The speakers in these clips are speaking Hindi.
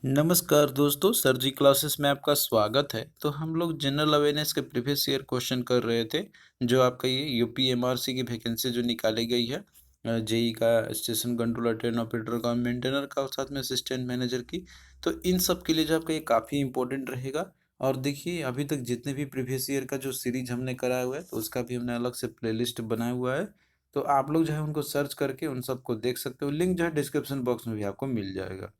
नमस्कार दोस्तों, सर जी क्लासेस में आपका स्वागत है। तो हम लोग जनरल अवेयरनेस के प्रीवियस ईयर क्वेश्चन कर रहे थे, जो आपका ये यूपी एमआरसी की वैकेंसी जो निकाली गई है, जेई का, स्टेशन कंट्रोलर, ट्रेन ऑपरेटर का, मेंटेनर का और साथ में असिस्टेंट मैनेजर की। तो इन सब के लिए जो आपका ये काफ़ी इंपॉर्टेंट रहेगा। और देखिए, अभी तक जितने भी प्रीवियस ईयर का जो सीरीज हमने कराया हुआ है, तो उसका भी हमने अलग से प्लेलिस्ट बनाया हुआ है। तो आप लोग जो है उनको सर्च करके उन सबको देख सकते हो। लिंक जो है डिस्क्रिप्शन बॉक्स में भी आपको मिल जाएगा।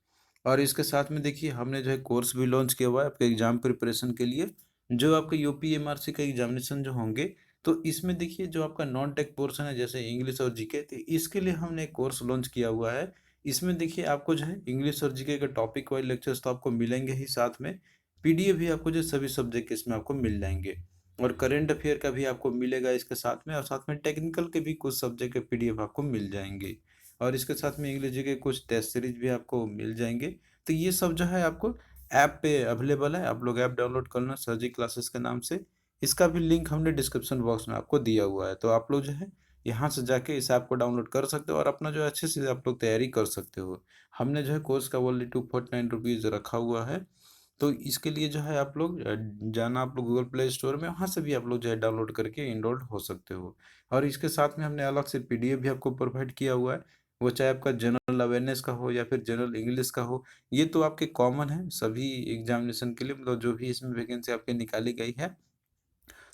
और इसके साथ में देखिए, हमने जो है कोर्स भी लॉन्च किया हुआ है आपके एग्जाम प्रिपरेशन के लिए, जो आपके यूपी एमआरसी का एग्जामिनेशन जो होंगे। तो इसमें देखिए, जो आपका नॉन टेक पोर्शन है जैसे इंग्लिश और जीके, तो इसके लिए हमने एक कोर्स लॉन्च किया हुआ है। इसमें देखिए, आपको जो है इंग्लिश और जीके का टॉपिक वाइज लेक्चर्स तो आपको मिलेंगे ही, साथ में पीडीएफ भी आपको जो सभी सब्जेक्ट के इसमें आपको मिल जाएंगे। और करेंट अफेयर का भी आपको मिलेगा इसके साथ में, और साथ में टेक्निकल के भी कुछ सब्जेक्ट के पीडीएफ आपको मिल जाएंगे। और इसके साथ में इंग्लिश के कुछ टेस्ट सीरीज भी आपको मिल जाएंगे। तो ये सब जो है आपको ऐप पे अवेलेबल है। आप लोग ऐप डाउनलोड कर लेना सर जी क्लासेस के नाम से। इसका भी लिंक हमने डिस्क्रिप्शन बॉक्स में आपको दिया हुआ है। तो आप लोग जो है यहाँ से जाके इस ऐप को डाउनलोड कर सकते हो और अपना जो है अच्छे से आप लोग तैयारी कर सकते हो। हमने जो है कोर्स का ओनली 249 रुपीज़ रखा हुआ है। तो इसके लिए जो है आप लोग जाना, आप लोग गूगल प्ले स्टोर में, वहाँ से भी आप लोग जो है डाउनलोड करके इनरोल हो सकते हो। और इसके साथ में हमने अलग से पीडीएफ भी आपको प्रोवाइड किया हुआ है। वो चाहे आपका जनरल अवेयरनेस का हो या फिर जनरल इंग्लिश का हो, ये तो आपके कॉमन है सभी एग्जामिनेशन के लिए, मतलब जो भी इसमें वैकेंसी आपकी निकाली गई है।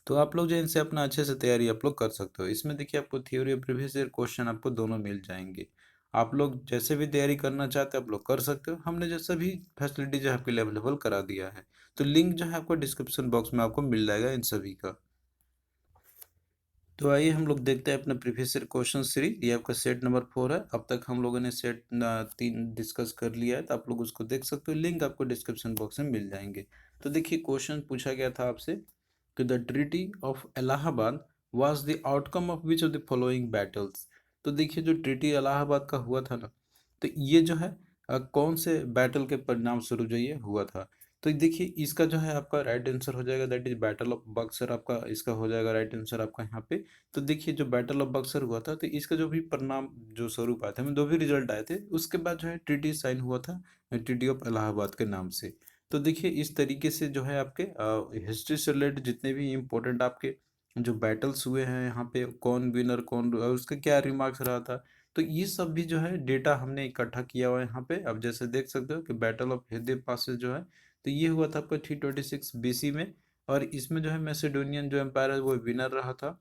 तो आप लोग जो है इनसे अपना अच्छे से तैयारी आप लोग कर सकते हो। इसमें देखिए, आपको थ्योरी और प्रीवियस ईयर क्वेश्चन आपको दोनों मिल जाएंगे। आप लोग जैसे भी तैयारी करना चाहते हो आप लोग कर सकते हो। हमने जैसा भी फैसिलिटी जो है आपके लिए अवेलेबल करा दिया है। तो लिंक जो है आपको डिस्क्रिप्शन बॉक्स में आपको मिल जाएगा इन सभी का। तो आइए हम लोग देखते हैं अपना प्रीवियस ईयर क्वेश्चन सीरीज। ये आपका सेट नंबर 4 है। अब तक हम लोगों ने सेट 3 डिस्कस कर लिया है, तो आप लोग उसको देख सकते हो। लिंक आपको डिस्क्रिप्शन बॉक्स में मिल जाएंगे। तो देखिए, क्वेश्चन पूछा गया था आपसे कि the treaty of Allahabad was the outcome of which of the following battles. तो देखिए, जो ट्रीटी इलाहाबाद का हुआ था ना, तो ये जो है कौन से बैटल के परिणाम स्वरूप जो ये हुआ था। तो देखिए, इसका जो है आपका राइट आंसर हो जाएगा, that is battle of Buxar. आपका इसका हो जाएगा राइट आंसर आपका यहाँ पे। तो देखिए, जो बैटल ऑफ बक्सर हुआ था, तो इसका जो भी परिणाम जो स्वरूप आए थे, हमें दो भी रिजल्ट आए थे। उसके बाद जो है ट्रीटी साइन हुआ था ट्रीटी ऑफ इलाहाबाद के नाम से। तो देखिए, इस तरीके से जो है आपके हिस्ट्री से रिलेटेड जितने भी इम्पोर्टेंट आपके जो बैटल्स हुए हैं, यहाँ पे कौन विनर कौन उसका क्या रिमार्क्स रहा था, तो ये सब भी जो है डेटा हमने इकट्ठा किया हुआ है यहाँ पे। अब जैसे देख सकते हो कि बैटल ऑफ हृदय पासेस जो है, तो ये हुआ था आपका 326 बीसी में। और इसमें जो है मैसेडोनियन जो एम्पायर है वो विनर रहा था,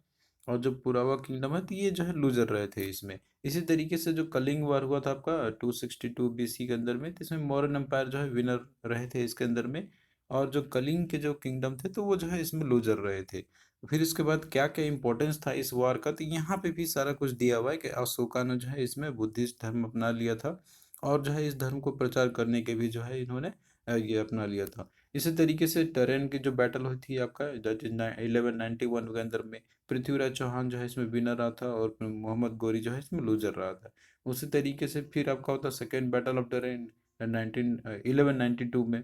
और जो पुरावा किंगडम है, तो ये जो है लूजर रहे थे इसमें। इसी तरीके से जो कलिंग वार हुआ था आपका 262 बीसी के अंदर में, तो इसमें मौर्यन एम्पायर जो है विनर रहे थे इसके अंदर में। और जो कलिंग के जो किंगडम थे, तो वो जो है इसमें लूजर रहे थे। फिर इसके बाद क्या क्या इंपॉर्टेंस था इस वार का, तो यहाँ पे भी सारा कुछ दिया हुआ है कि अशोका ने जो है इसमें बुद्धिस्ट धर्म अपना लिया था। और जो है इस धर्म को प्रचार करने के भी जो है इन्होंने ये अपना लिया था। इसी तरीके से टरेन की जो बैटल हुई थी आपका, दैट इज 1191 के अंदर में, पृथ्वीराज चौहान जो है इसमें विनर रहा था और मोहम्मद गोरी जो है इसमें लूजर रहा था। उसी तरीके से फिर आपका होता सेकेंड बैटल ऑफ टरेन 1192 में,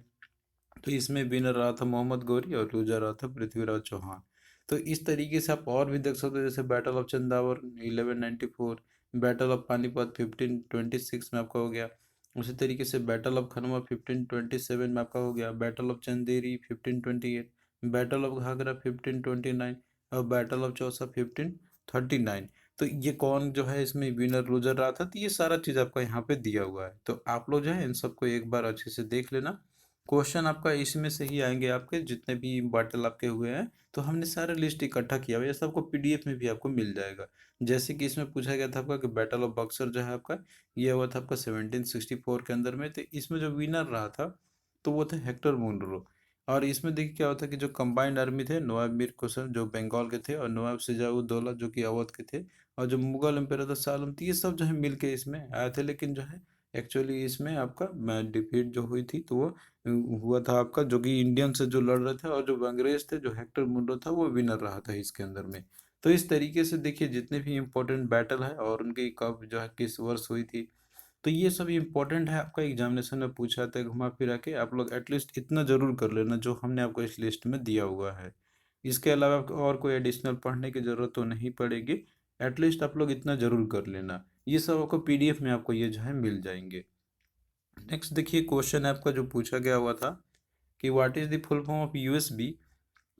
तो इसमें विनर रहा था मोहम्मद गौरी और लूजर रहा था पृथ्वीराज चौहान। तो इस तरीके से आप और भी देख सकते हो, जैसे battle of Chandawar 1194, battle of Panipat 1526 में आपका हो गया। उसी तरीके से बैटल ऑफ खनवा 1527 में आपका हो गया। Battle of Chanderi 1528, battle of Ghaghra 1529, और बैटल ऑफ चौसा 1539। तो ये कौन जो है इसमें विनर लूजर रहा था, तो ये सारा चीज़ आपका यहाँ पे दिया हुआ है। तो आप लोग जो है इन सबको एक बार अच्छे से देख लेना। क्वेश्चन आपका इसमें से ही आएंगे, आपके जितने भी बैटल आपके हुए हैं। तो हमने सारे लिस्ट इकट्ठा किया हुआ है, ये सबको पीडीएफ में भी आपको मिल जाएगा। जैसे कि इसमें पूछा गया था आपका कि बैटल ऑफ बक्सर जो है आपका, ये हुआ था आपका 1764 के अंदर में। तो इसमें जो विनर रहा था, तो वो थे हेक्टर मुनरो। और इसमें देखिए क्या होता है कि जो कंबाइंड आर्मी थे, नवाब मीर खुसरो जो बंगाल के थे, और नवाब सिराजुद्दौला जो कि अवध के थे, और जो मुगल एम्पायर था सालम, तो ये सब जो है मिल के इसमें आए थे। लेकिन जो है एक्चुअली इसमें आपका डिफीट जो हुई थी, तो वो हुआ था आपका, जो कि इंडियन से जो लड़ रहे थे, और जो अंग्रेज थे, जो हेक्टर मुनरो था, वो विनर रहा था इसके अंदर में। तो इस तरीके से देखिए, जितने भी इम्पोर्टेंट बैटल है और उनकी कब जो है किस वर्ष हुई थी, तो ये सब इम्पोर्टेंट है। आपका एग्जामिनेशन में पूछा था घुमा फिरा के, आप लोग एटलीस्ट इतना जरूर कर लेना जो हमने आपको इस लिस्ट में दिया हुआ है। इसके अलावा आपको और कोई एडिशनल पढ़ने की जरूरत तो नहीं पड़ेगी। एटलीस्ट आप लोग इतना जरूर कर लेना। ये सब आपको पीडीएफ में आपको ये जो है मिल जाएंगे। नेक्स्ट देखिए क्वेश्चन है आपका जो पूछा गया हुआ था कि what is the full form of USB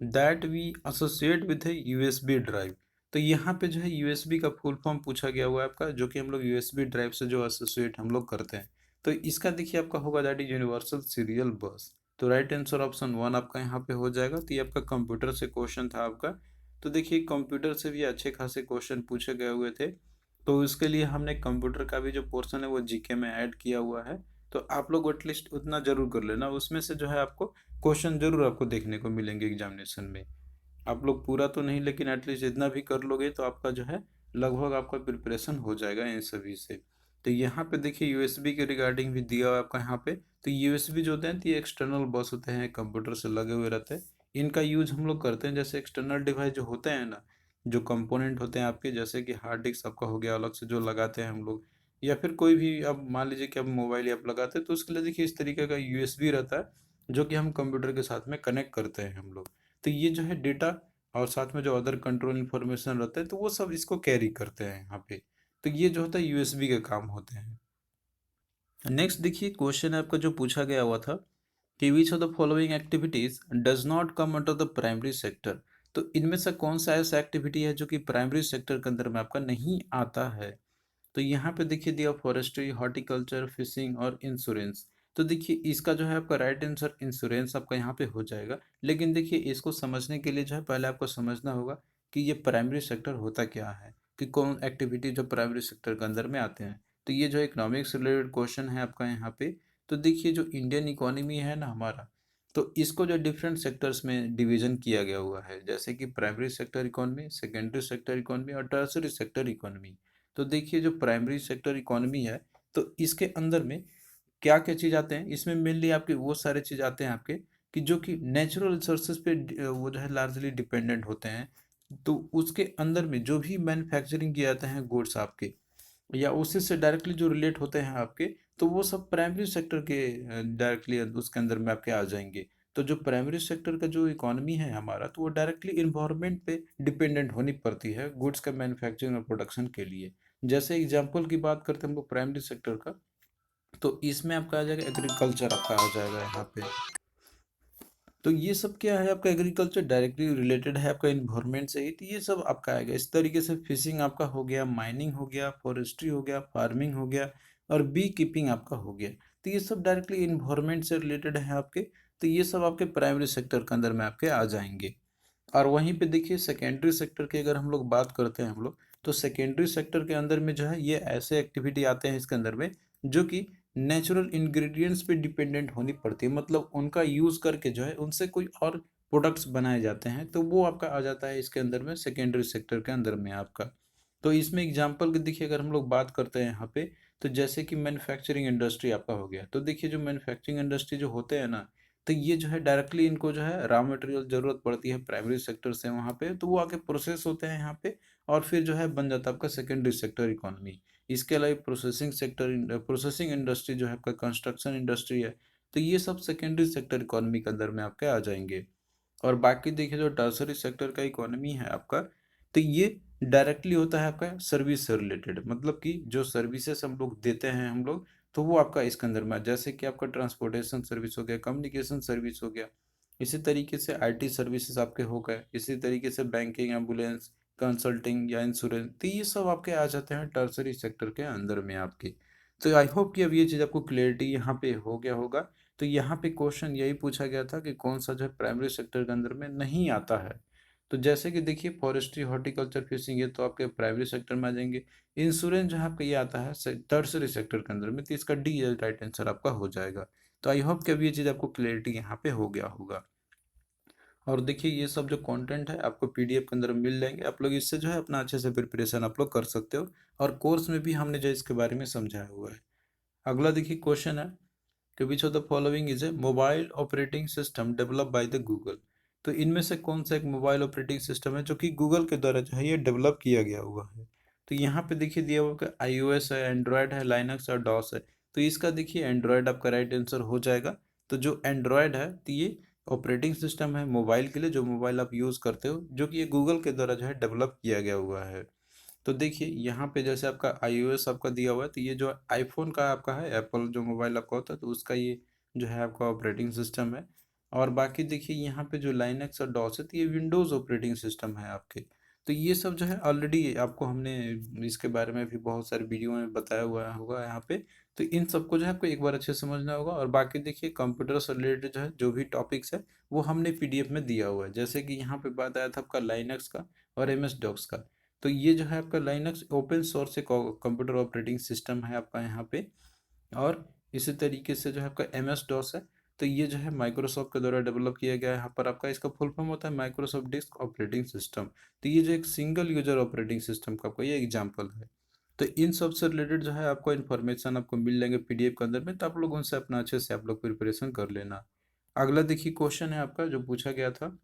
that we associate with a USB drive. तो यहाँ पे जो है यूएसबी का फुल फॉर्म पूछा गया हुआ है आपका, जो कि हम लोग यूएसबी ड्राइव से जो एसोसिएट हम लोग करते हैं। तो इसका देखिए आपका होगा दैट इज यूनिवर्सल सीरियल बस। तो राइट आंसर ऑप्शन वन आपका यहाँ पे हो जाएगा। तो ये आपका कंप्यूटर से क्वेश्चन था आपका। तो देखिए कंप्यूटर से भी अच्छे खासे क्वेश्चन पूछे गए हुए थे, तो उसके लिए हमने कंप्यूटर का भी जो पोर्शन है वो जीके में ऐड किया हुआ है। तो आप लोग एटलीस्ट उतना जरूर कर लेना, उसमें से जो है आपको क्वेश्चन जरूर आपको देखने को मिलेंगे एग्जामिनेशन में। आप लोग पूरा तो नहीं, लेकिन एटलीस्ट इतना भी कर लोगे तो आपका जो है लगभग आपका प्रिपरेशन हो जाएगा इन सभी से। तो यहाँ पे देखिए यूएसबी के रिगार्डिंग भी दिया हुआ है आपका यहाँ पे। तो यूएसबी जो होते हैं तो ये एक्सटर्नल बस होते हैं, कंप्यूटर से लगे हुए रहते हैं। इनका यूज हम लोग करते हैं जैसे एक्सटर्नल डिवाइस जो होते हैं ना, जो कंपोनेंट होते हैं आपके, जैसे कि हार्ड डिस्क आपका हो गया अलग से जो लगाते हैं हम लोग, या फिर कोई भी अब मान लीजिए कि अब मोबाइल ऐप लगाते हैं तो उसके लिए देखिए इस तरीके का यूएसबी रहता है जो कि हम कंप्यूटर के साथ में कनेक्ट करते हैं हम लोग। तो ये जो है डेटा और साथ में जो अदर कंट्रोल इन्फॉर्मेशन रहता है तो वो सब इसको कैरी करते हैं यहाँ पे। तो ये जो होता है यूएसबी के काम होते हैं। नेक्स्ट देखिए क्वेश्चन आपका जो पूछा गया हुआ था कि which of the following activities does not come under the primary sector. तो इनमें से कौन सा ऐसा एक्टिविटी है जो कि प्राइमरी सेक्टर के अंदर में आपका नहीं आता है। तो यहाँ पे देखिए दिया फॉरेस्ट्री, हॉर्टिकल्चर, फिशिंग और इंश्योरेंस। तो देखिए इसका जो है आपका राइट आंसर इंश्योरेंस आपका यहाँ पे हो जाएगा। लेकिन देखिए इसको समझने के लिए जो है पहले आपको समझना होगा कि ये प्राइमरी सेक्टर होता क्या है, कि कौन एक्टिविटी जो प्राइमरी सेक्टर के अंदर में आते हैं। तो ये जो इकोनॉमिक्स रिलेटेड क्वेश्चन है आपका यहाँ पे। तो देखिए जो इंडियन इकोनॉमी है ना हमारा, तो इसको जो डिफरेंट सेक्टर्स में डिवीजन किया गया हुआ है, जैसे कि primary sector economy, secondary sector economy और टर्सरी सेक्टर इकोनॉमी। तो देखिए जो प्राइमरी सेक्टर इकोनॉमी है तो इसके अंदर में क्या क्या चीज़ आते हैं, इसमें मेनली आपके वो सारे चीज़ आते हैं आपके कि जो कि नेचुरल रिसोर्सेज पे वो जो है लार्जली डिपेंडेंट होते हैं। तो उसके अंदर में जो भी मैन्युफैक्चरिंग किए जाते हैं गुड्स आपके, या उसी से डायरेक्टली जो रिलेट होते हैं आपके, तो वो सब प्राइमरी सेक्टर के डायरेक्टली उसके अंदर में आपके आ जाएंगे। तो जो प्राइमरी सेक्टर का जो इकोनॉमी है हमारा, तो वो डायरेक्टली इन्वायरमेंट पे डिपेंडेंट होनी पड़ती है गुड्स का मैन्युफैक्चरिंग और प्रोडक्शन के लिए। जैसे एग्जांपल की बात करते हैं हम लोग प्राइमरी सेक्टर का, तो इसमें आपका आ जाएगा एग्रीकल्चर, आपका आ जाएगा यहाँ पे। तो ये सब क्या है आपका, एग्रीकल्चर डायरेक्टली रिलेटेड है आपका इन्वायरमेंट से ही, तो ये सब आपका आएगा इस तरीके से। फिशिंग आपका हो गया, माइनिंग हो गया, फॉरेस्ट्री हो गया, फार्मिंग हो गया और बी कीपिंग आपका हो गया। तो ये सब डायरेक्टली इन्वायरमेंट से रिलेटेड है आपके। तो ये सब आपके प्राइमरी सेक्टर के अंदर में आपके आ जाएंगे। और वहीं पे देखिए सेकेंडरी सेक्टर की अगर हम लोग बात करते हैं हम लोग, तो सेकेंडरी सेक्टर के अंदर में जो है ये ऐसे एक्टिविटी आते हैं इसके अंदर में जो कि नेचुरल इंग्रेडिएंट्स पे डिपेंडेंट होनी पड़ती है, मतलब उनका यूज़ करके जो है उनसे कोई और प्रोडक्ट्स बनाए जाते हैं, तो वो आपका आ जाता है इसके अंदर में सेकेंडरी सेक्टर के अंदर में आपका। तो इसमें एग्जांपल की देखिए अगर हम लोग बात करते हैं यहाँ पे, तो जैसे कि मैन्युफैक्चरिंग इंडस्ट्री आपका हो गया। तो देखिए जो मैन्युफैक्चरिंग इंडस्ट्री जो होते हैं ना, तो ये जो है डायरेक्टली इनको जो है रॉ मटेरियल ज़रूरत पड़ती है प्राइमरी सेक्टर से वहाँ पे, तो वो आके प्रोसेस होते हैं यहाँ पे और फिर जो है बन जाता है आपका सेकेंडरी सेक्टर इकोनॉमी। इसके अलावा प्रोसेसिंग सेक्टर, प्रोसेसिंग इंडस्ट्री जो है आपका, कंस्ट्रक्शन इंडस्ट्री है, तो ये सब सेकेंडरी सेक्टर इकोनॉमी के अंदर में आपके आ जाएंगे। और बाकी देखिए जो टर्सरी सेक्टर का इकोनॉमी है आपका, तो ये डायरेक्टली होता है आपका सर्विस से रिलेटेड, मतलब कि जो सर्विसेज हम लोग देते हैं हम लोग, तो वो आपका इसके अंदर में जैसे कि आपका ट्रांसपोर्टेशन सर्विस हो गया, कम्युनिकेशन सर्विस हो गया, इसी तरीके से आईटी सर्विसेज आपके हो गए, इसी तरीके से बैंकिंग, एम्बुलेंस, कंसल्टिंग या इंश्योरेंस, तो ये सब आपके आ जाते हैं टर्सरी सेक्टर के अंदर में आपके। तो आई होप कि अब ये चीज़ आपको क्लियरिटी यहाँ पे हो गया होगा। तो यहाँ पे क्वेश्चन यही पूछा गया था कि कौन सा जो है प्राइमरी सेक्टर के अंदर में नहीं आता है। तो जैसे कि देखिए फॉरेस्ट्री, हॉर्टिकल्चर, फिशिंग, ये तो आपके प्राइमरी सेक्टर में आ जाएंगे। इंश्योरेंस जो है आपका ये आता है टर्सरी सेक्टर के अंदर में, तो इसका डी राइट आंसर आपका हो जाएगा। तो आई होप कि अब ये चीज़ आपको क्लियरिटी यहाँ पे हो गया होगा। और देखिए ये सब जो कंटेंट है आपको पीडीएफ के अंदर मिल जाएंगे, आप लोग इससे जो है अपना अच्छे से प्रिपरेशन आप लोग कर सकते हो। और कोर्स में भी हमने जो इसके बारे में समझाया हुआ है। अगला देखिए क्वेश्चन है कि which of the following is a mobile operating system develop by the Google. तो इनमें से कौन सा एक मोबाइल ऑपरेटिंग सिस्टम है जो कि गूगल के द्वारा जो है ये डेवलप किया गया हुआ है। तो यहाँ पे देखिए दिया हुआ कि iOS है, एंड्रॉयड है, लाइनक्स और डॉस है। तो इसका देखिए एंड्रॉयड आपका राइट आंसर हो जाएगा। तो जो एंड्रॉयड है तो ये ऑपरेटिंग सिस्टम है मोबाइल के लिए, जो मोबाइल आप यूज़ करते हो, जो कि ये गूगल के द्वारा जो है डेवलप किया गया हुआ है। तो देखिए यहाँ पे जैसे आपका iOS आपका दिया हुआ है, तो ये जो आईफोन का आपका है, एप्पल जो मोबाइल आपका होता है, तो उसका ये जो है आपका ऑपरेटिंग सिस्टम है। और बाकी देखिए यहाँ पे जो लाइनक्स और डॉस है, तो ये विंडोज़ ऑपरेटिंग सिस्टम है आपके। तो ये सब जो है ऑलरेडी आपको हमने इसके बारे में भी बहुत सारे वीडियो में बताया हुआ होगा यहाँ पे। तो इन सबको जो है आपको एक बार अच्छे से समझना होगा। और बाकी देखिए कंप्यूटर से रिलेटेड जो है जो भी टॉपिक्स है वो हमने पीडीएफ में दिया हुआ है। जैसे कि यहाँ पे बात आया था आपका लाइनक्स का और एमएस डॉक्स का। तो ये जो है आपका लाइनक्स ओपन सोर्स एक कंप्यूटर ऑपरेटिंग सिस्टम है आपका यहाँ पे। और इसी तरीके से जो है आपका एम एस डॉस है, तो ये जो है माइक्रोसॉफ्ट के द्वारा डेवलप किया गया है। यहाँ पर आपका इसका फुल फॉर्म होता है माइक्रोसॉफ्ट डिस्क ऑपरेटिंग सिस्टम। तो ये जो एक सिंगल यूजर ऑपरेटिंग सिस्टम का आपका ये एग्जाम्पल है। तो इन सब से रिलेटेड जो है आपको इन्फॉर्मेशन आपको मिल जाएंगे पीडीएफ के अंदर में, तो आप लोग उनसे अपना अच्छे से आप लोग प्रिपरेशन कर लेना। अगला देखिए क्वेश्चन है आपका जो पूछा गया था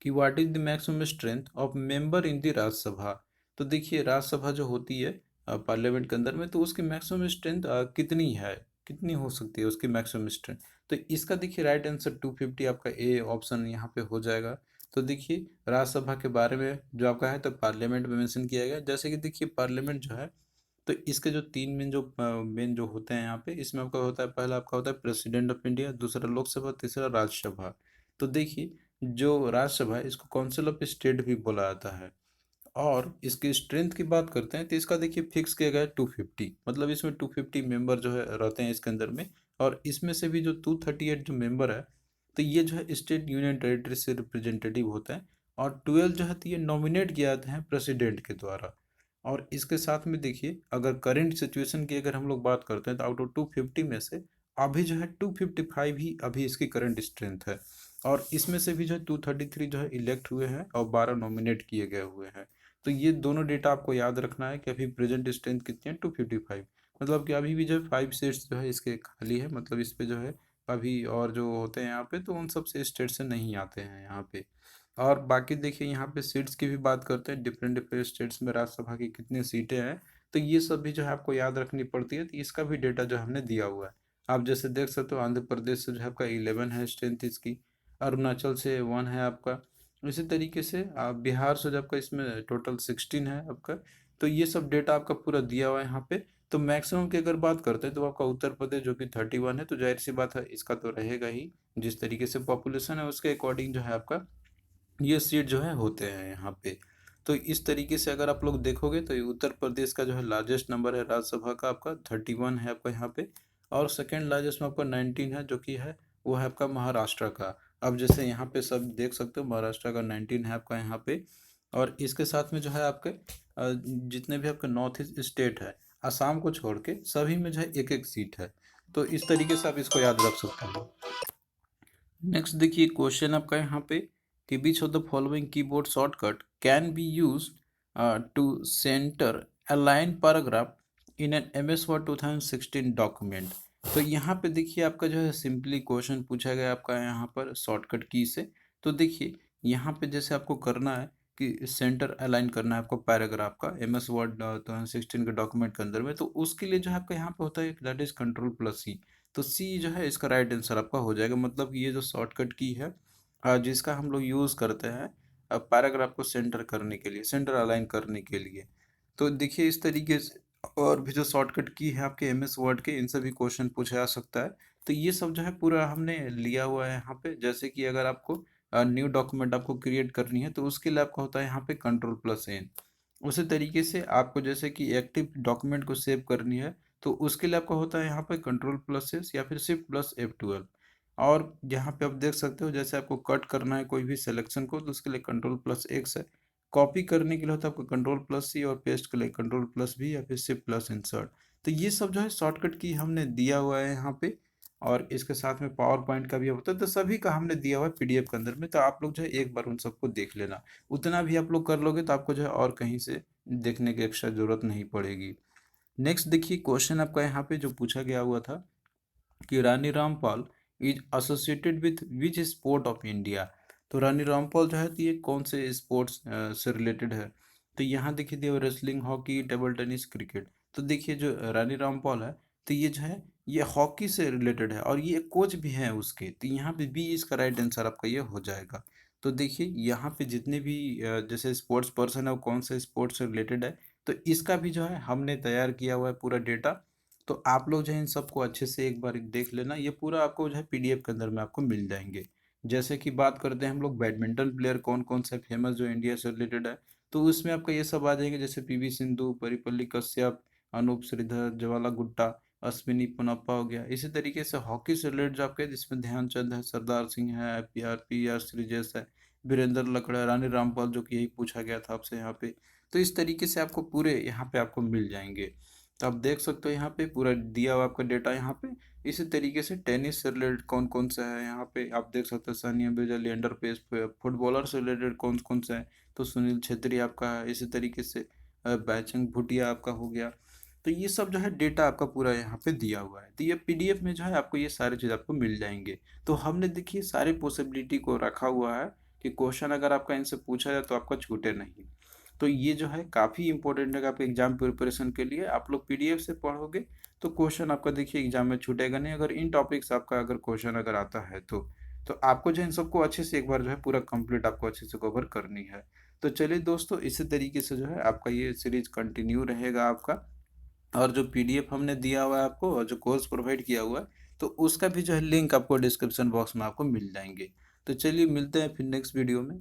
कि what is the maximum strength of member in the Rajya Sabha. तो देखिए राज्यसभा जो होती है पार्लियामेंट के अंदर में, तो उसकी मैक्सिमम स्ट्रेंथ कितनी है, कितनी हो सकती है उसकी मैक्सिमम स्ट्रेंथ। तो इसका देखिए राइट आंसर 250 आपका ए ऑप्शन यहाँ पे हो जाएगा। तो देखिए राज्यसभा के बारे में जो आपका है, तो पार्लियामेंट में मेंशन किया गया। जैसे कि देखिए पार्लियामेंट जो है, तो इसके जो तीन मेन जो होते हैं यहाँ पे, इसमें आपका होता है, पहला आपका होता है प्रेसिडेंट ऑफ इंडिया, दूसरा लोकसभा, तीसरा राज्यसभा। तो देखिए जो राज्यसभा है इसको काउंसिल ऑफ स्टेट भी बोला जाता है। और इसकी स्ट्रेंथ की बात करते हैं तो इसका देखिए फिक्स किया गया है 250, मतलब इसमें 250 मेंबर जो है रहते हैं इसके अंदर में। और इसमें से भी जो 238 जो मेंबर है, तो ये जो है स्टेट यूनियन टेरिटरी से रिप्रेजेंटेटिव होते हैं। और 12 जो है तो ये नॉमिनेट किए जाते हैं प्रेसिडेंट के द्वारा। और इसके साथ में देखिए अगर करंट सिचुएशन की अगर हम लोग बात करते हैं, तो आउट ऑफ 250 में से अभी जो है 255 ही अभी इसकी करंट स्ट्रेंथ है। और इसमें से भी जो है 233 जो है इलेक्ट हुए हैं और 12 नॉमिनेट किए गए हुए हैं। तो ये दोनों डेटा आपको याद रखना है कि अभी प्रेजेंट स्ट्रेंथ कितनी है, 255। मतलब कि अभी भी जो है 5 सीट्स जो है इसके खाली है, मतलब इस पे जो है अभी और जो होते हैं यहाँ पे, तो उन सब से स्टेट से नहीं आते हैं यहाँ पे। और बाकी देखिए यहाँ पे सीट्स की भी बात करते हैं, डिफरेंट डिफरेंट स्टेट्स में राज्यसभा की कितनी सीटें हैं। तो ये सब भी जो है आपको याद रखनी पड़ती है, तो इसका भी डेटा जो हमने दिया हुआ है। आप जैसे देख सकते हो आंध्र प्रदेश से जो है आपका 11 है स्ट्रेंथ इसकी, अरुणाचल से 1 है आपका। इसी तरीके से आप बिहार से जो आपका इसमें टोटल 16 है आपका। तो ये सब डेटा आपका पूरा दिया हुआ है यहाँ पे। तो मैक्सिमम की अगर बात करते हैं तो आपका उत्तर प्रदेश जो कि 31 है, तो जाहिर सी बात है इसका तो रहेगा ही। जिस तरीके से पॉपुलेशन है उसके अकॉर्डिंग जो है आपका ये सीट जो है होते हैं यहाँ पे। तो इस तरीके से अगर आप लोग देखोगे तो ये उत्तर प्रदेश का जो है लार्जेस्ट नंबर है राज्यसभा का, आपका 31 है आपका यहाँ पे। और सेकेंड लार्जेस्ट में आपका 19 है, जो कि है वो है आपका महाराष्ट्र का। अब जैसे यहाँ पे सब देख सकते हो महाराष्ट्र का 19 है आपका यहाँ पे। और इसके साथ में जो है आपके जितने भी आपके नॉर्थ ईस्ट स्टेट है, असम को छोड़ के सभी में जो है एक एक सीट है। तो इस तरीके से आप इसको याद रख सकते हो। नेक्स्ट देखिए क्वेश्चन आपका यहाँ पे कि which of the following keyboard shortcut can be use to centre a line paragraph in an MS Word 2016 document. तो यहाँ पे देखिए आपका जो है सिंपली क्वेश्चन पूछा गया आपका यहाँ पर शॉर्टकट की से। तो देखिए यहाँ पे जैसे आपको करना है कि सेंटर अलाइन करना है आपको पैराग्राफ का MS वर्ड 2016 के डॉक्यूमेंट के अंदर में, तो उसके लिए जो है आपका यहाँ पे होता है दैट इज Ctrl+C। तो सी जो है इसका राइट आंसर आपका हो जाएगा। मतलब ये जो शॉर्टकट की है जिसका हम लोग यूज़ करते हैं पैराग्राफ को सेंटर करने के लिए, सेंटर अलाइन करने के लिए। तो देखिए इस तरीके से और भी जो शॉर्टकट की है आपके MS वर्ड के, इनसे भी क्वेश्चन पूछा जा सकता है। तो ये सब जो है पूरा हमने लिया हुआ है यहाँ पे। जैसे कि अगर आपको न्यू डॉक्यूमेंट आपको क्रिएट करनी है, तो उसके लिए आपका होता है यहाँ पे Ctrl+N। उसी तरीके से आपको जैसे कि एक्टिव डॉक्यूमेंट को सेव करनी है, तो उसके लिए आपका होता है यहाँ पे Ctrl+S या फिर Shift+F12। और यहाँ पे आप देख सकते हो जैसे आपको कट करना है कोई भी सिलेक्शन को, तो उसके लिए Ctrl+X है। कॉपी करने के लिए होता है आपको Ctrl+C, और पेस्ट के लिए Ctrl+V या फिर Shift+Insert। तो ये सब जो है शॉर्टकट की हमने दिया हुआ है यहाँ पे। और इसके साथ में पावर पॉइंट का भी होता है, तो सभी का हमने दिया हुआ है पीडीएफ के अंदर में। तो आप लोग जो है एक बार उन सबको देख लेना। उतना भी आप लोग कर लोगे तो आपको जो है और कहीं से देखने की एक्स्ट्रा जरूरत नहीं पड़ेगी। नेक्स्ट देखिए क्वेश्चन आपका यहाँ पे जो पूछा गया हुआ था कि Rani Rampal is associated with which sport of India. तो रानी रामपाल जो है तो ये कौन से स्पोर्ट्स से रिलेटेड है। तो यहाँ देखिए दिया wrestling, hockey, table tennis, cricket. तो देखिए जो रानी रामपाल है, तो ये जो है ये हॉकी से रिलेटेड है और ये कोच भी हैं उसके। तो यहाँ पे बी इसका राइट आंसर आपका ये हो जाएगा। तो देखिए यहाँ पे जितने भी जैसे स्पोर्ट्स पर्सन है वो कौन से स्पोर्ट्स से रिलेटेड है, तो इसका भी जो है हमने तैयार किया हुआ है पूरा डेटा। तो आप लोग जो है इन सबको अच्छे से एक बार देख लेना, ये पूरा आपको जो है पीडीएफ के अंदर में आपको मिल जाएंगे। जैसे कि बात करते हैं हम लोग बैडमिंटन प्लेयर कौन कौन से फेमस जो इंडिया से रिलेटेड है, तो उसमें आपका ये सब आ जाएंगे, जैसे पीवी सिंधु, परुपल्ली कश्यप, अनूप श्रीधर, ज्वाला गुट्टा, अश्विनी पोनप्पा हो गया। इसी तरीके से हॉकी से रिलेटेड जो आपके जिसमें ध्यानचंद है, सरदार सिंह है, पी आर श्रीजेश है, वीरेंद्र लकड़ा, रानी रामपाल, जो कि यही पूछा गया था आपसे यहाँ पे। तो इस तरीके से आपको पूरे यहाँ पे आपको मिल जाएंगे। तो आप देख सकते हो यहाँ पे पूरा दिया हुआ आपका डेटा यहाँ पे। इसी तरीके से टेनिस से रिलेटेड कौन कौन सा है यहाँ पे आप देख सकते हो, सानिया मिर्जा, लिएंडर पेस। फुटबॉलर से रिलेटेड कौन कौन सा है, तो सुनील छेत्री आपका है। इसी तरीके से बैचंग भूटिया आपका हो गया। तो ये सब जो है डेटा आपका पूरा यहाँ पे दिया हुआ है। तो ये पीडीएफ में जो है आपको ये सारी चीज़ आपको मिल जाएंगे। तो हमने देखिए सारी पॉसिबिलिटी को रखा हुआ है कि क्वेश्चन अगर आपका इनसे पूछा जाए तो आपका छूटे नहीं। तो ये जो है काफ़ी इंपॉर्टेंट है आपके एग्जाम प्रिपरेशन के लिए। आप लोग पीडीएफ से पढ़ोगे तो क्वेश्चन आपका देखिए एग्जाम में छूटेगा नहीं, अगर इन टॉपिक्स आपका अगर क्वेश्चन अगर आता है तो आपको जो है इन सबको अच्छे से एक बार जो है पूरा कंप्लीट आपको अच्छे से कवर करनी है। तो चलिए दोस्तों, इसी तरीके से जो है आपका ये सीरीज कंटिन्यू रहेगा आपका। और जो पीडीएफ हमने दिया हुआ है आपको और जो कोर्स प्रोवाइड किया हुआ है, तो उसका भी जो है लिंक आपको डिस्क्रिप्शन बॉक्स में आपको मिल जाएंगे। तो चलिए मिलते हैं फिर नेक्स्ट वीडियो में।